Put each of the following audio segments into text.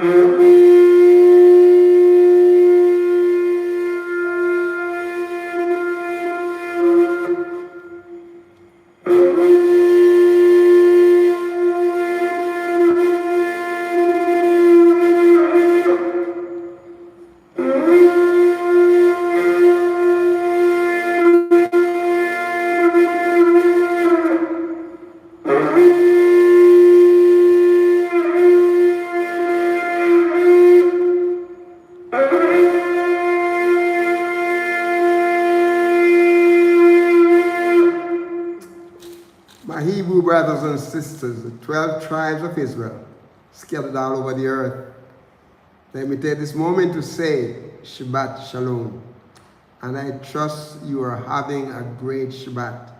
My Hebrew brothers and sisters, the 12 tribes of Israel, scattered all over the earth, let me take this moment to say Shabbat Shalom. And I trust you are having a great Shabbat.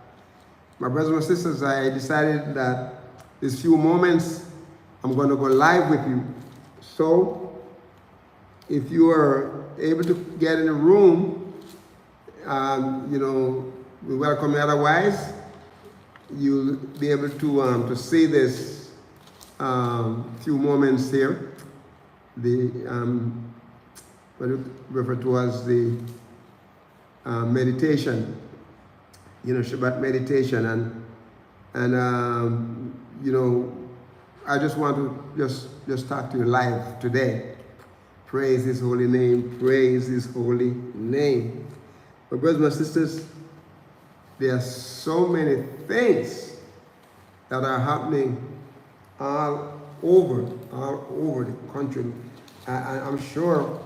My brothers and sisters, I decided that these few moments I'm going to go live with you. So if you are able to get in the room, we welcome you. Otherwise, you'll be able to see this few moments here. The what we refer to as the meditation, Shabbat meditation, and I just want to just talk to you live today. Praise His holy name. Praise His holy name. But brothers and sisters, there are so many things that are happening all over the country. I'm sure,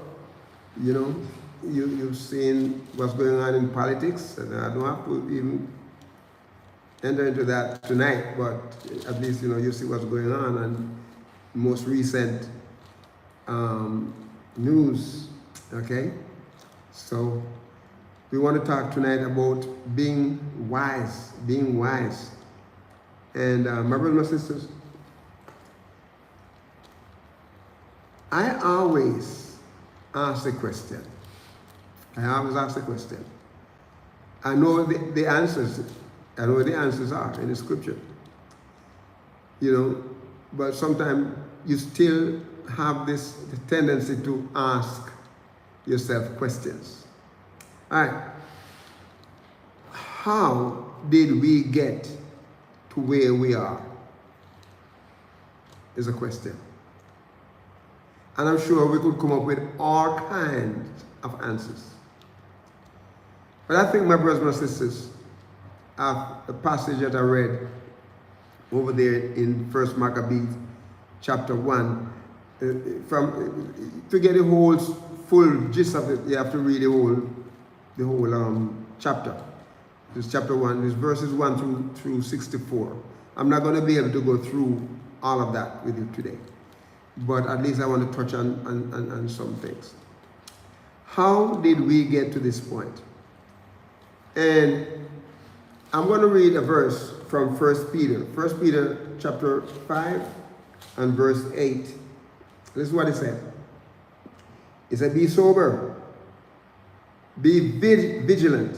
you've seen what's going on in politics, and I don't have to even enter into that tonight, but at least, you see what's going on, and most recent news, okay? So we want to talk tonight about being wise. And my brothers and sisters, I always ask the question. I know the answers. I know what the answers are in the scripture. But sometimes you still have this tendency to ask yourself questions. All right. How did we get to where we are? Is a question. And I'm sure we could come up with all kinds of answers. But I think, my brothers and sisters, a passage that I read over there in 1 Maccabees chapter 1, to get the whole full gist of it, you have to read the whole chapter. This chapter 1, this verses 1 through 64. I'm not going to be able to go through all of that with you today, but at least I want to touch on some things. How did we get to this point? And I'm going to read a verse from 1 Peter. 1 Peter chapter 5 and verse 8. This is what it said. It said, be sober, be vigilant,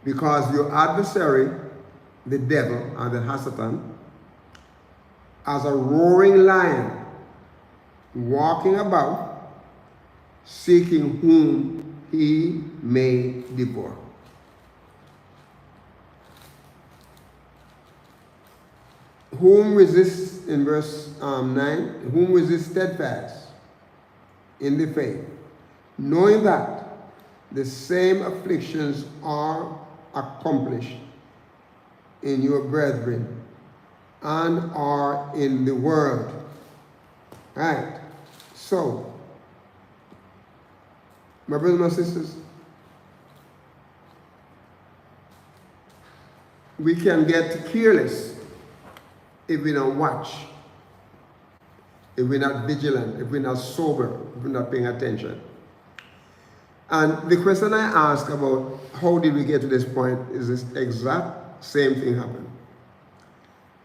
because your adversary, the devil, or the Hasatan, as a roaring lion, walking about, seeking whom he may devour. Whom resists, in verse 9, whom resists steadfast in the faith, knowing that the same afflictions are accomplished in your brethren and are in the world. Right? So, my brothers and sisters, we can get careless if we don't watch, if we're not vigilant, if we're not sober, if we're not paying attention. And the question I ask about how did we get to this point is this exact same thing happened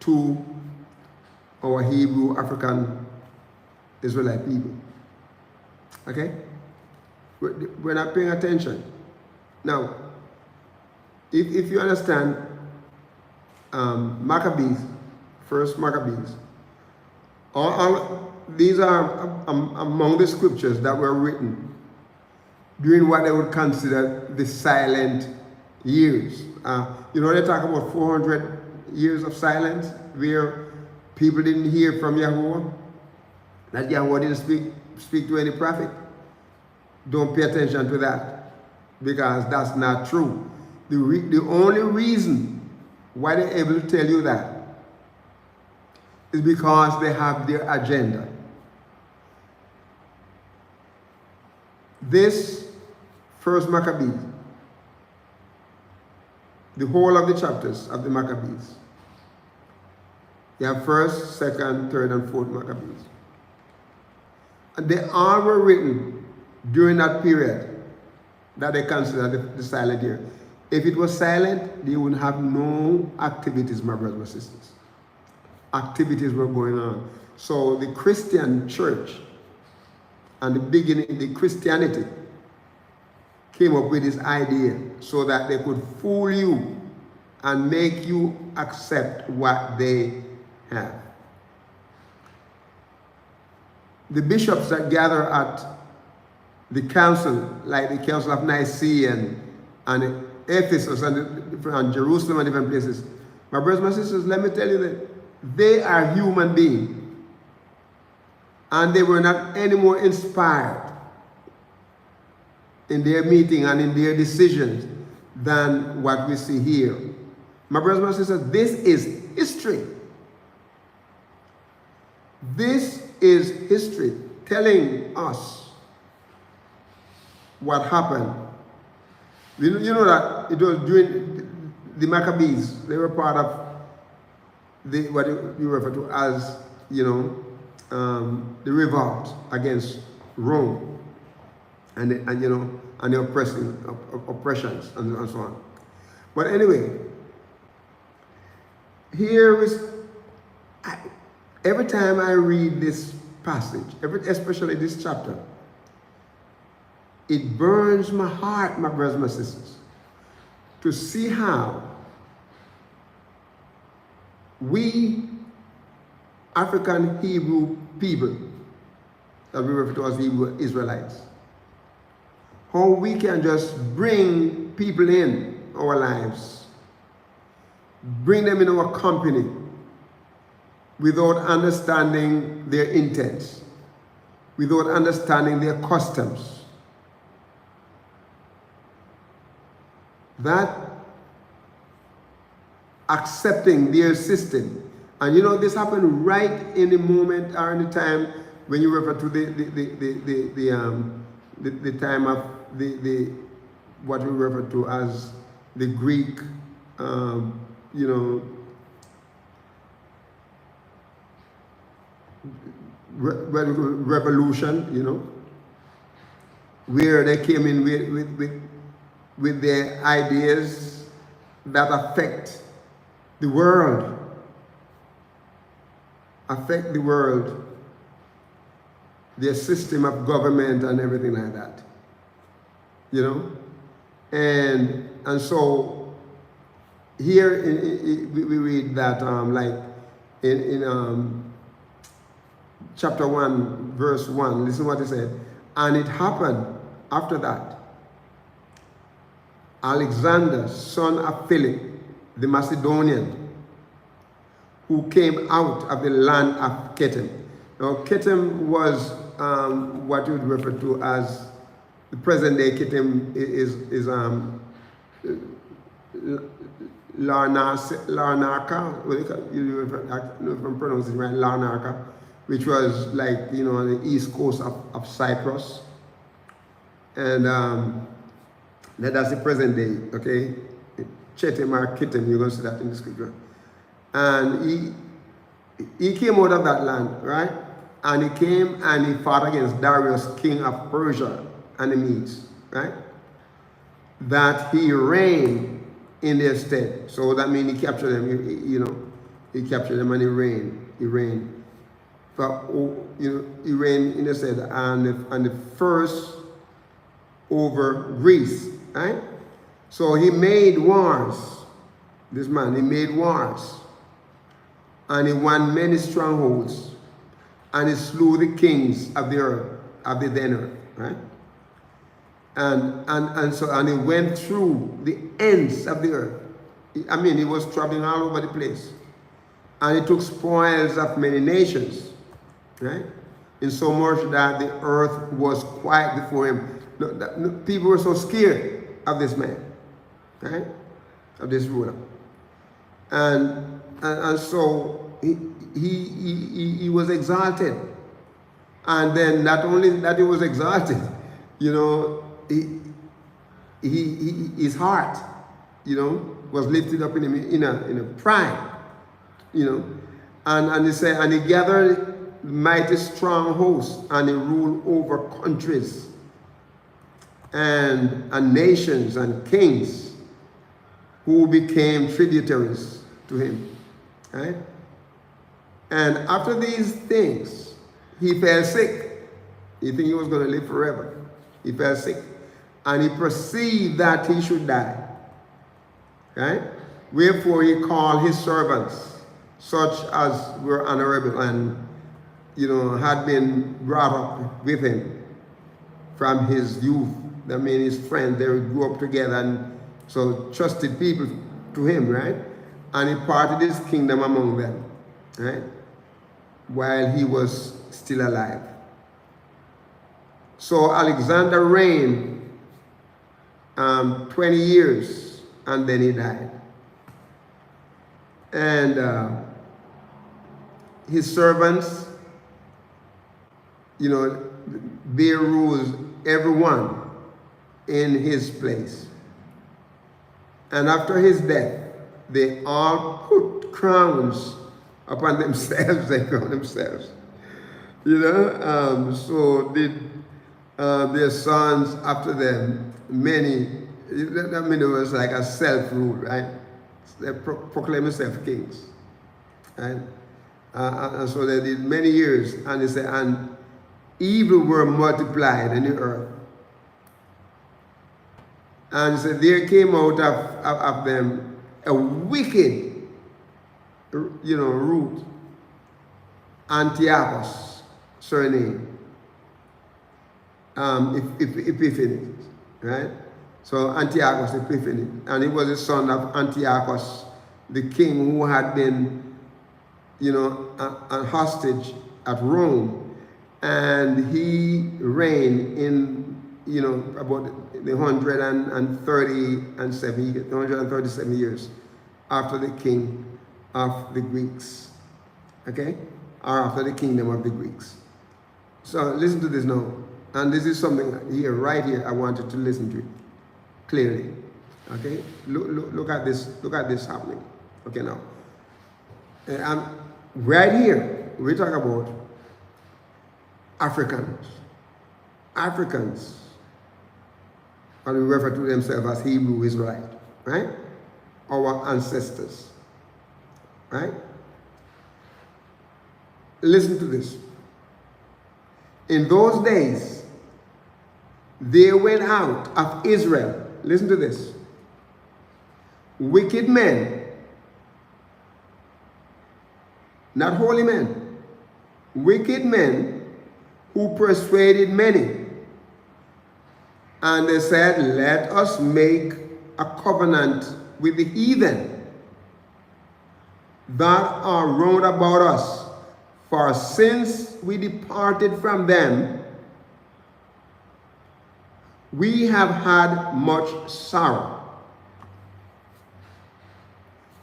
to our Hebrew, African, Israelite people. Okay? We're not paying attention. Now, if you understand Maccabees, first Maccabees, all these are among the scriptures that were written during what they would consider the silent years. You know, they talk about 400 years of silence where people didn't hear from Yahweh, that Yahweh didn't speak to any prophet. Don't pay attention to that, because that's not true. The only reason why they're able to tell you that is because they have their agenda. This first Maccabees, the whole of the chapters of the Maccabees, you have first, second, third, and fourth Maccabees. And they all were written during that period that they consider the silent year. If it was silent, they would have no activities, my brothers and sisters. Activities were going on. So the Christian church and the beginning, the Christianity came up with this idea so that they could fool you and make you accept what they have. The bishops that gather at the council, like the Council of Nicaea and Ephesus and Jerusalem and different places, my brothers and sisters, let me tell you that they are human beings. And they were not any more inspired in their meeting and in their decisions than what we see here. My brothers and sisters, this is history. This is history telling us what happened. You know that it was during the Maccabees. They were part of what you refer to as, the revolt against Rome and the oppressions and so on. But anyway, here is, every time I read this passage, especially this chapter, it burns my heart, my brothers and my sisters, to see how we African Hebrew people, that we refer to as Hebrew Israelites, how we can just bring people in our lives, bring them in our company without understanding their intents, without understanding their customs. That accepting their system. And this happened right in the moment or in the time when you refer to the time of what we refer to as the Greek revolution, where they came in with their ideas that affect the world, their system of government and everything like that, and so here we read that like in chapter 1 verse 1, listen what it said. And it happened after that, Alexander, son of Philip, the Macedonian, who came out of the land of Kittim. Now, Kittim was what you would refer to as the present day Kittim is Larnaca. You I don't know if I'm pronouncing it right, Larnaca, which was like on the east coast of Cyprus, and that's the present day. Okay, Chetim or Kittim, you're going to see that in the scripture. And he came out of that land, right? And he came and he fought against Darius, king of Persia and the Medes, right? That he reigned in their stead. So that means he captured them, he captured them and he reigned. He reigned. He reigned in their stead and the first over Greece, right? So he made wars. This man, he made wars. And he won many strongholds. and he slew the kings of the earth, of the then earth, right? And he went through the ends of the earth. I mean, he was traveling all over the place. And he took spoils of many nations, right? In so much that the earth was quiet before him. People were so scared of this man, right? Of this ruler. And so he was exalted. And then not only that he was exalted, you know, his heart, you know, was lifted up in a pride, you know, and he said, and he gathered mighty strong hosts, and he ruled over countries and nations and kings who became tributaries to him, right? And after these things, he fell sick. He think he was going to live forever. He fell sick, and he perceived that he should die. Right? Wherefore he called his servants, such as were honorable and, you know, had been brought up with him from his youth. I mean, his friends, they grew up together, and so trusted people to him, right? And he parted his kingdom among them, right? While he was still alive. So Alexander reigned 20 years. And then he died. And his servants, you know, they ruled everyone in his place. And after his death, they all put crowns upon themselves. They crowned themselves. You know, so did their sons after them, many. I mean, it was like a self-rule, right? They proclaim themselves kings, right? And so they did many years, and they said, and evil were multiplied in the earth. And so there came out of them a wicked, you know, root, Antiochus, surname, Epiphanes, right? So Antiochus Epiphanes, and he was the son of Antiochus, the king who had been, you know, a hostage at Rome, and he reigned in, you know, about the 137 years after the king of the Greeks, okay, or after the kingdom of the Greeks. So listen to this now, and this is something here, right here, I wanted to listen to it clearly. Okay, look at this. Look at this happening. Okay, now, right here we talk about Africans, and we refer to themselves as Hebrew Israelite, right? Our ancestors, right? Listen to this. In those days, there went out of Israel. Listen to this. Wicked men, not holy men, wicked men who persuaded many. And they said, let us make a covenant with the heathen that are round about us. For since we departed from them, we have had much sorrow.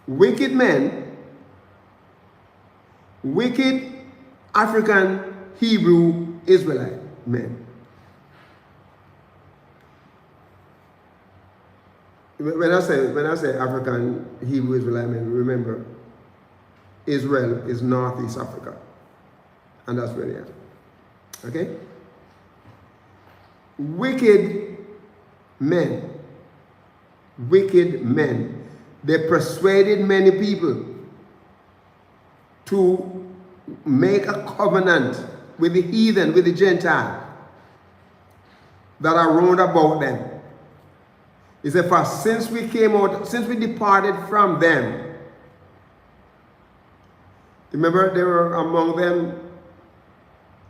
Wicked men, wicked African Hebrew Israelite men. When I say African Hebrew Israelite men, remember, Israel is Northeast Africa, and that's where they are. Okay? Wicked men. They persuaded many people to make a covenant with the heathen, with the Gentile that are round about them. He said, for since we departed from them, remember there were among them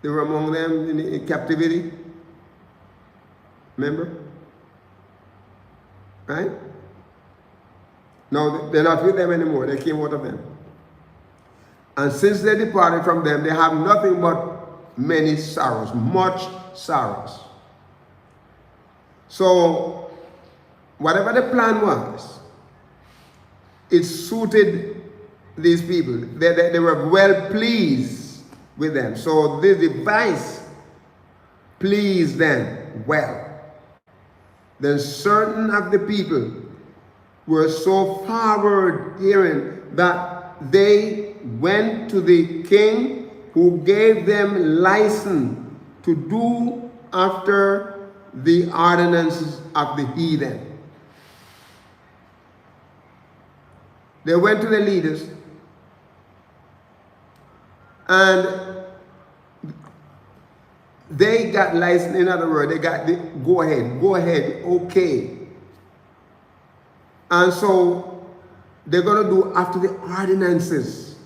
They were among them in captivity. Remember? Right? No, they're not with them anymore. They came out of them. And since they departed from them, they have nothing but many sorrows, much sorrows. So, whatever the plan was, it suited these people. They were well pleased with them. So, this device pleased them well. Then certain of the people were so forward hearing that they went to the king, who gave them license to do after the ordinances of the heathen. They went to the leaders and they got license. In other words, they got the go ahead, okay. And so they're going to do after the ordinances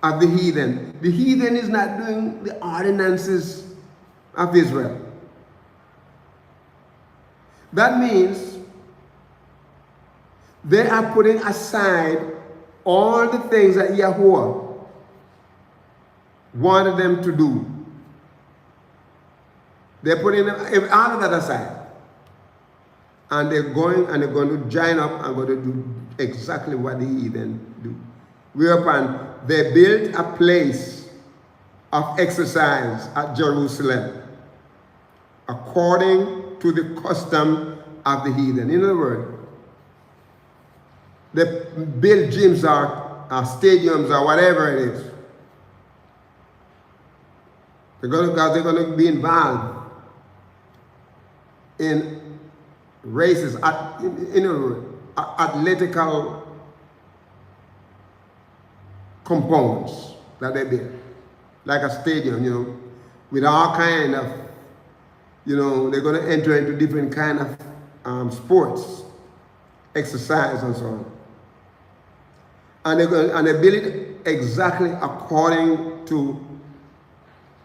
of the heathen. The heathen is not doing the ordinances of Israel. That means they are putting aside all the things that Yahuwah wanted them to do. They're putting all of that aside. And they're going to join up and going to do exactly what the heathen do. Whereupon they built a place of exercise at Jerusalem according to the custom of the heathen. In other words, they build gyms or stadiums or whatever it is. They're going to be involved in races, athletic components that they build, like a stadium, with all kind of, they're going to enter into different kind of sports, exercise, and so on. And they build it exactly according to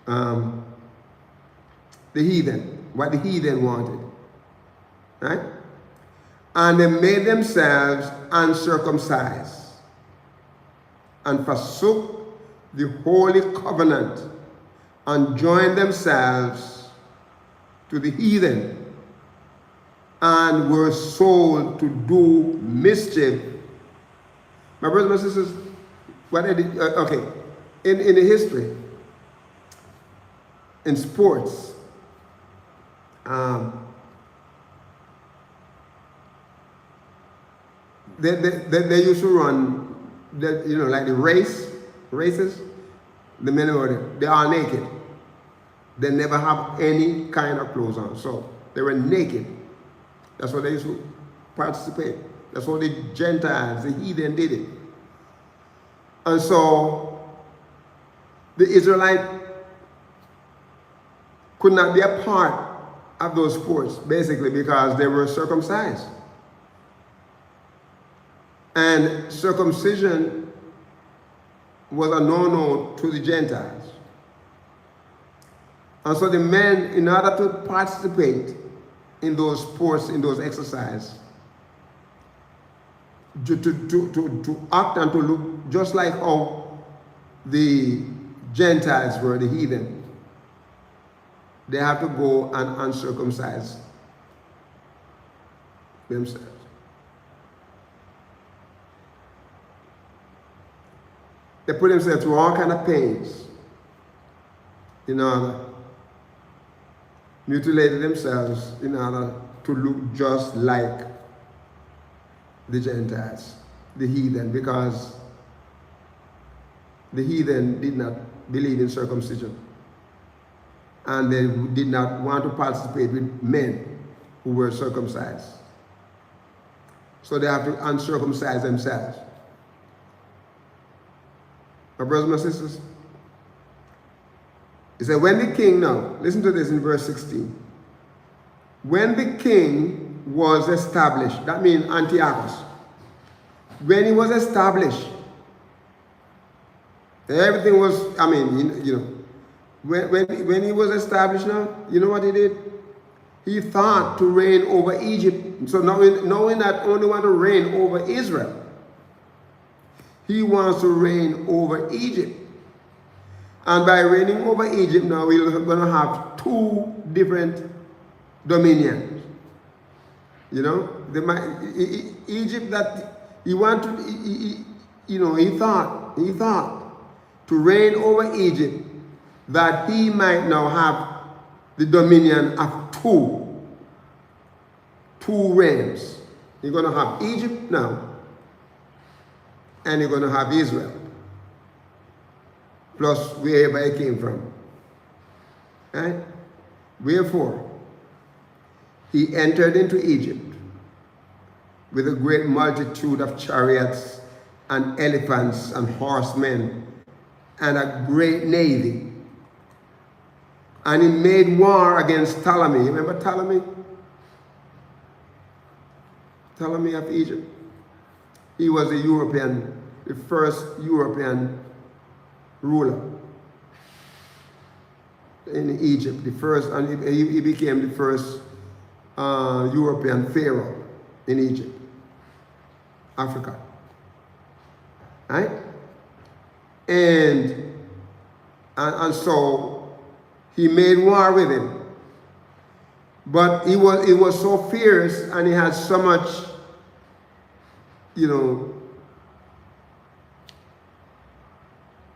the heathen, what the heathen wanted. Right? And they made themselves uncircumcised and forsook the holy covenant and joined themselves to the heathen and were sold to do mischief. My brothers and sisters, what they did, okay, in the history, in sports, they used to run, like the races. The men they are naked. They never have any kind of clothes on, so they were naked. That's what they used to participate. That's what the Gentiles, the heathen, did it. And so the Israelite could not be a part of those sports, basically, because they were circumcised. And circumcision was a no-no to the Gentiles. And so the men, in order to participate in those sports, in those exercises, to act and to look just like how the Gentiles were, the heathen, they have to go and uncircumcise themselves. They put themselves through all kind of pains in order, mutilated themselves in order to look just like the Gentiles, the heathen, because the heathen did not believe in circumcision. And they did not want to participate with men who were circumcised. So they have to uncircumcise themselves. My brothers and sisters, he said, when the king, now, listen to this in verse 16. When the king was established, that means Antiochus, when he was established, everything was, When he was established now, you know what he did? He thought to reign over Egypt. So knowing that only want to reign over Israel, he wants to reign over Egypt. And by reigning over Egypt now, we're going to have two different dominions. You know, Egypt that he wanted, he thought to reign over Egypt, that he might now have the dominion of two realms. You're going to have Egypt now, and you're going to have Israel, plus wherever it came from. Right? Wherefore, he entered into Egypt with a great multitude of chariots and elephants and horsemen and a great navy. And he made war against Ptolemy. You remember Ptolemy? Ptolemy of Egypt. He was the first European ruler in Egypt. And he became the first European pharaoh in Egypt, Africa. Right? And so he made war with him. But he was so fierce, and he had so much,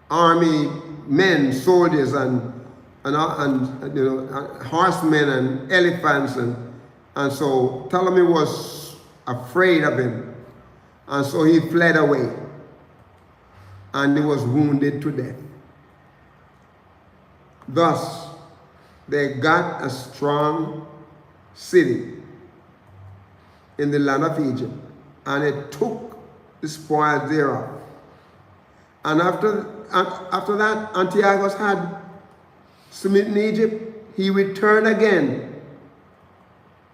army men, soldiers, and horsemen and elephants, and so Ptolemy was afraid of him, and so he fled away, and he was wounded to death. Thus, they got a strong city in the land of Egypt, and it took the spoil thereof. And after that, Antiochus had smitten Egypt. He returned again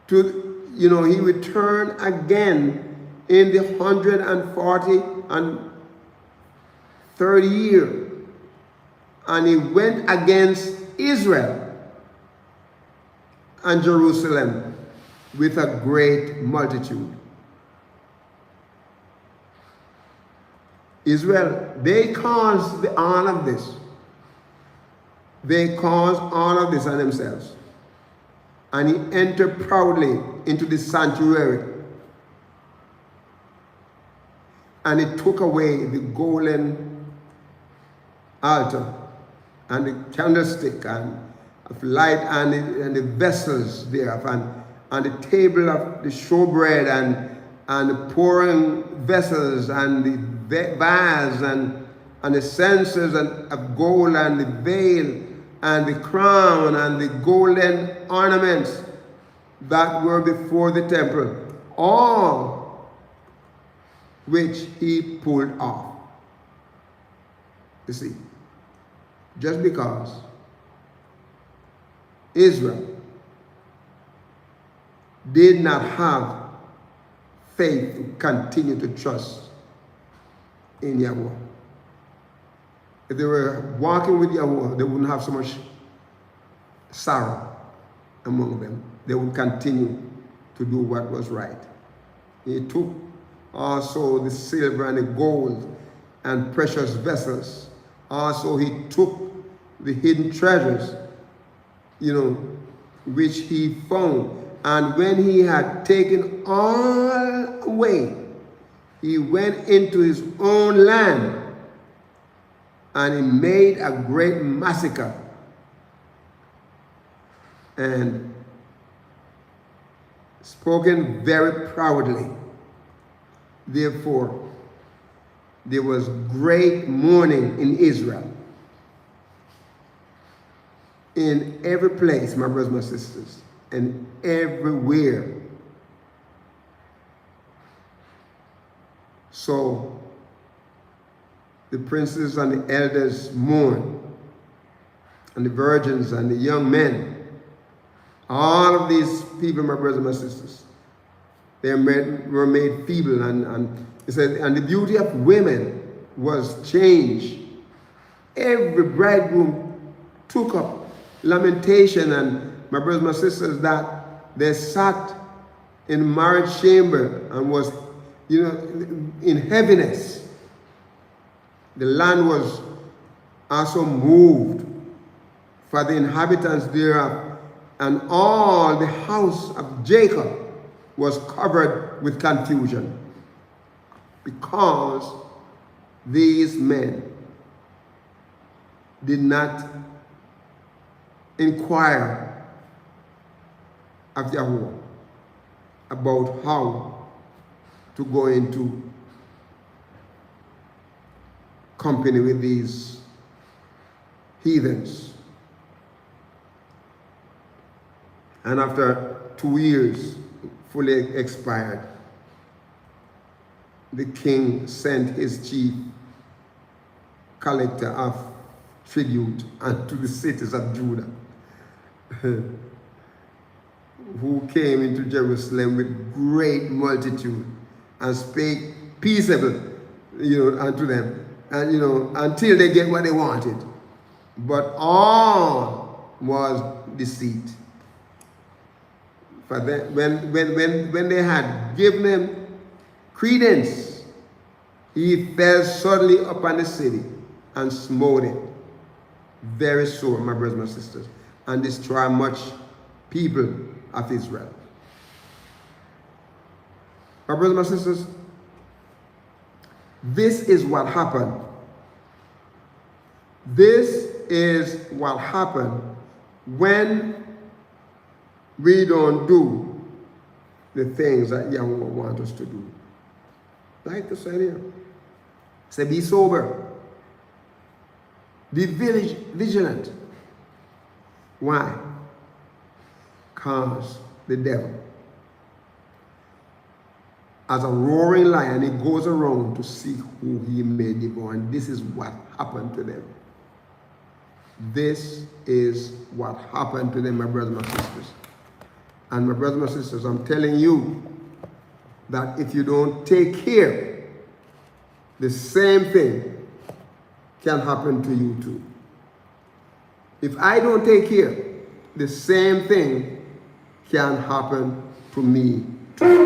he returned again in the 140 and 30 year, and he went against Israel and Jerusalem with a great multitude. Israel, they caused all of this. They caused all of this on themselves. And he entered proudly into the sanctuary. And he took away the golden altar and the candlestick and of light and the vessels thereof, and the table of the showbread and the pouring vessels and the vase and the censers of gold and the veil and the crown and the golden ornaments that were before the temple, all which he pulled off. You see, just because Israel did not have faith to continue to trust in Yahweh. If they were walking with Yahweh, they wouldn't have so much sorrow among them. They would continue to do what was right. He took also the silver and the gold and precious vessels. Also he took the hidden treasures, which he found. And when he had taken all away, he went into his own land, and he made a great massacre. And spoken very proudly. Therefore, there was great mourning in Israel. In every place, my brothers, my sisters, and everywhere. So the princes and the elders mourned, and the virgins and the young men. All of these people, my brothers and my sisters, they were made feeble, and it said, and the beauty of women was changed. Every bridegroom took up lamentation, and my brothers and my sisters, that they sat in marriage chamber and was, in heaviness. The land was also moved for the inhabitants thereof, and all the house of Jacob was covered with confusion, because these men did not inquire of Yahweh about how to go into company with these heathens. And after 2 years fully expired, the king sent his chief collector of tribute unto the cities of Judah, who came into Jerusalem with great multitude and spake peaceable, unto them, and until they get what they wanted. But all was deceit. For them, when they had given him credence, he fell suddenly upon the city and smote it very sore, my brothers and my sisters, and destroyed much people of Israel. My brothers and my sisters, this is what happened. This is what happened when we don't do the things that Yahweh wants us to do. Like the said here. Say, be sober. Be vigilant. Why? Because the devil, as a roaring lion, he goes around to seek who he may devour. And this is what happened to them. This is what happened to them, my brothers and my sisters. And my brothers and my sisters, I'm telling you that if you don't take care, the same thing can happen to you too. If I don't take care, the same thing can happen to me too.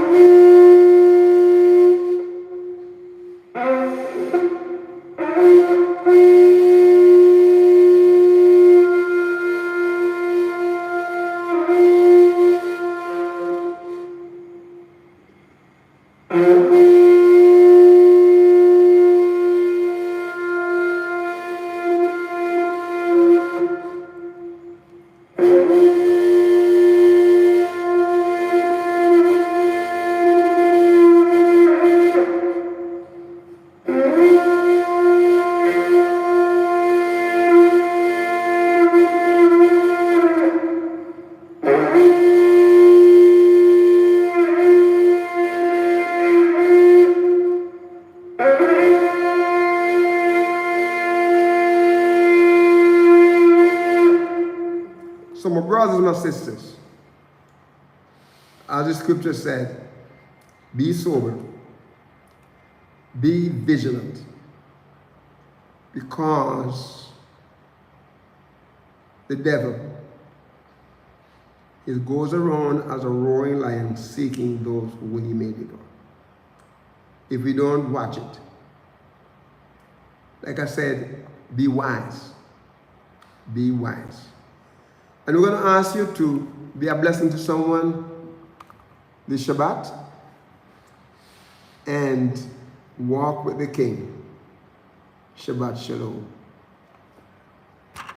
So my brothers and my sisters, as the scripture said, be sober, be vigilant, because the devil, he goes around as a roaring lion seeking those who he may devour. If we don't watch it, like I said, be wise. Be wise. And we're going to ask you to be a blessing to someone this Shabbat and walk with the King. Shabbat Shalom.